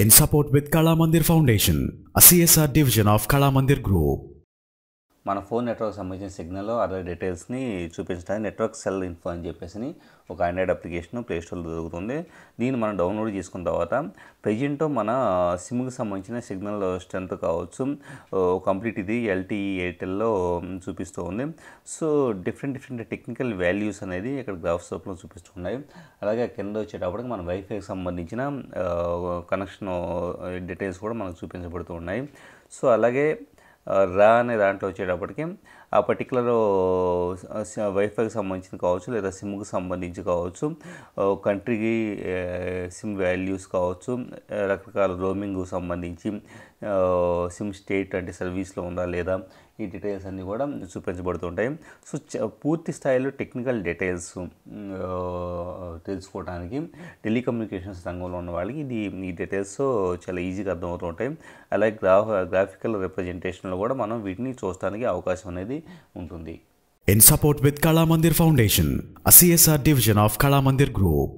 in support with Kala Mandir Foundation, a CSR division of Kala Mandir Group. మన phone network సంబంధించిన signal other డీటెయిల్స్ని చూపించడానికి network cell info అని చెప్పేసి ఒక Android application play స్టోర్లో దొరుకుతుంది. దీన్ని మనం డౌన్లోడ్ చేసుకున్న తర్వాత ప్రెజెంట్ మన సిమ్కి సంబంధించిన సిగ్నల్ స్ట్రెంత్ కావచ్చు కంప్లీట్ ఇది ఎల్టీఈ ఎయిర్టెల్లో చూపిస్తూ ఉంది. సో డిఫరెంట్ టెక్నికల్ వాల్యూస్ అనేది ఇక్కడ గ్రాఫ్స్ రూపంలో చూపిస్తున్నాయి. అలాగే కింద వచ్చేటప్పటికి మన వైఫైకి సంబంధించిన కనెక్షన్ డీటెయిల్స్ కూడా మనకు చూపించబడుతూ ఉన్నాయి. సో అలాగే రా అనే దాంట్లో వచ్చేటప్పటికి ఆ పర్టికులర్ వైఫైకి సంబంధించిన కావచ్చు లేదా సిమ్కి సంబంధించి కావచ్చు కంట్రీకి సిమ్ వాల్యూస్ కావచ్చు రకరకాల రోమింగ్కు సంబంధించి సిమ్ స్టేట్ అంటే సర్వీస్లో ఉందా లేదా ఈ డీటెయిల్స్ అన్నీ కూడా చూపించబడుతుంటాయి. సో పూర్తి స్థాయిలో టెక్నికల్ డీటెయిల్స్ తెలుసుకోవడానికి టెలికమ్యూనికేషన్స్ రంగంలో ఉన్న వాళ్ళకి ఈ డీటెయిల్స్ చాలా ఈజీగా అర్థమవుతూ ఉంటాయి. అలాగే గ్రాఫికల్ రిప్రజెంటేషన్లో కూడా మనం వీటిని చూడడానికి అవకాశం అనేది ఉంటుంది. In support with Kala Mandir Foundation, a CSR division of Kala Mandir Group.